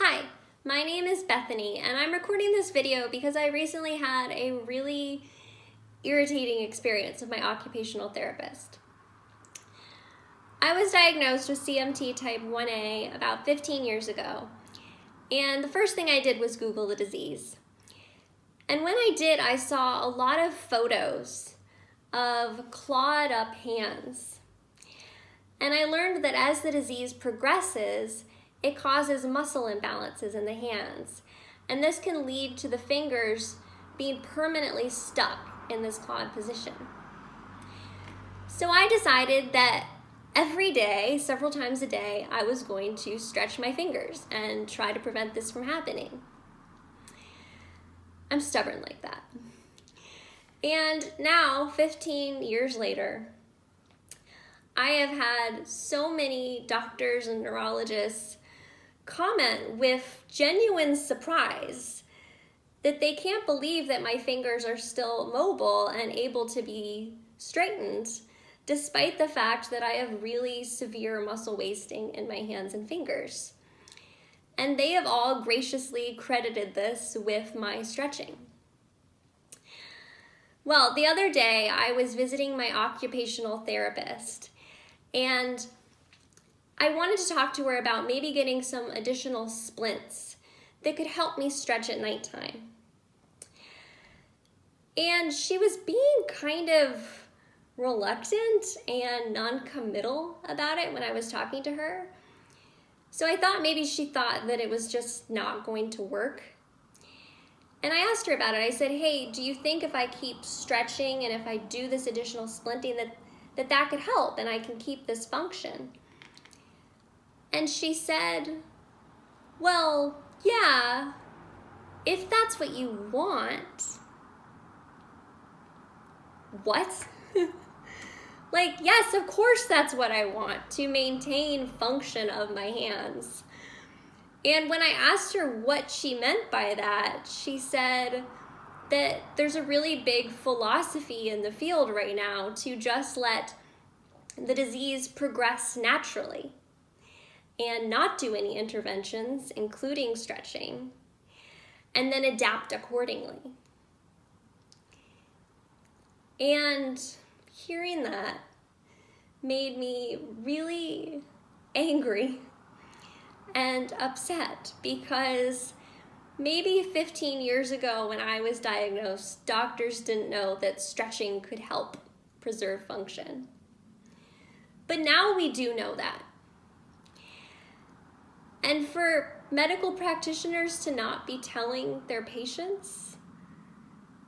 Hi, my name is Bethany, and I'm recording this video because I recently had a really irritating experience with my occupational therapist. I was diagnosed with CMT type 1A about 15 years ago, and the first thing I did was Google the disease. And when I did, I saw a lot of photos of clawed up hands. And I learned that as the disease progresses, it causes muscle imbalances in the hands. And this can lead to the fingers being permanently stuck in this clawed position. So I decided that every day, several times a day, I was going to stretch my fingers and try to prevent this from happening. I'm stubborn like that. And now, 15 years later, I have had so many doctors and neurologists comment with genuine surprise that they can't believe that my fingers are still mobile and able to be straightened, despite the fact that I have really severe muscle wasting in my hands and fingers. And they have all graciously credited this with my stretching. Well, the other day I was visiting my occupational therapist, and I wanted to talk to her about maybe getting some additional splints that could help me stretch at nighttime. And she was being kind of reluctant and non-committal about it when I was talking to her. So I thought maybe she thought that it was just not going to work. And I asked her about it. I said, hey, do you think if I keep stretching and if I do this additional splinting that could help and I can keep this function? And she said, well, yeah, if that's what you want. What? Like, yes, of course that's what I want, to maintain function of my hands. And when I asked her what she meant by that, she said that there's a really big philosophy in the field right now to just let the disease progress naturally and not do any interventions, including stretching, and then adapt accordingly. And hearing that made me really angry and upset, because maybe 15 years ago when I was diagnosed, doctors didn't know that stretching could help preserve function. But now we do know that. And for medical practitioners to not be telling their patients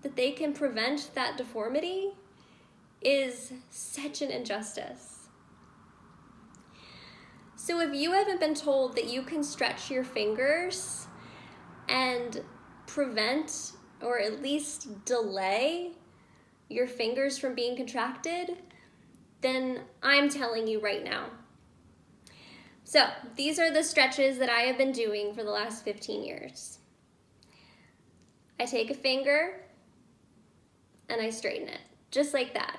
that they can prevent that deformity is such an injustice. So if you haven't been told that you can stretch your fingers and prevent or at least delay your fingers from being contracted, then I'm telling you right now. So these are the stretches that I have been doing for the last 15 years. I take a finger and I straighten it, just like that.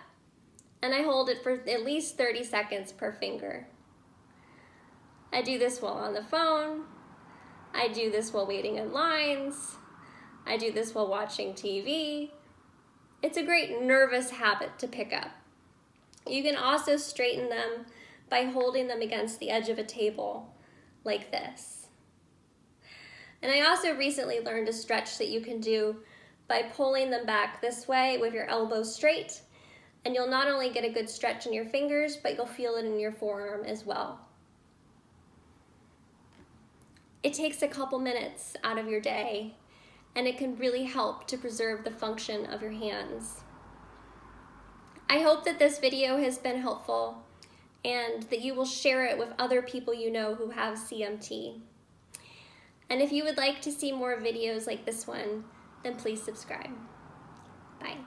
And I hold it for at least 30 seconds per finger. I do this while on the phone. I do this while waiting in lines. I do this while watching TV. It's a great nervous habit to pick up. You can also straighten them by holding them against the edge of a table like this. And I also recently learned a stretch that you can do by pulling them back this way with your elbows straight, and you'll not only get a good stretch in your fingers, but you'll feel it in your forearm as well. It takes a couple minutes out of your day, and it can really help to preserve the function of your hands. I hope that this video has been helpful and that you will share it with other people you know who have CMT. And if you would like to see more videos like this one, then please subscribe. Bye.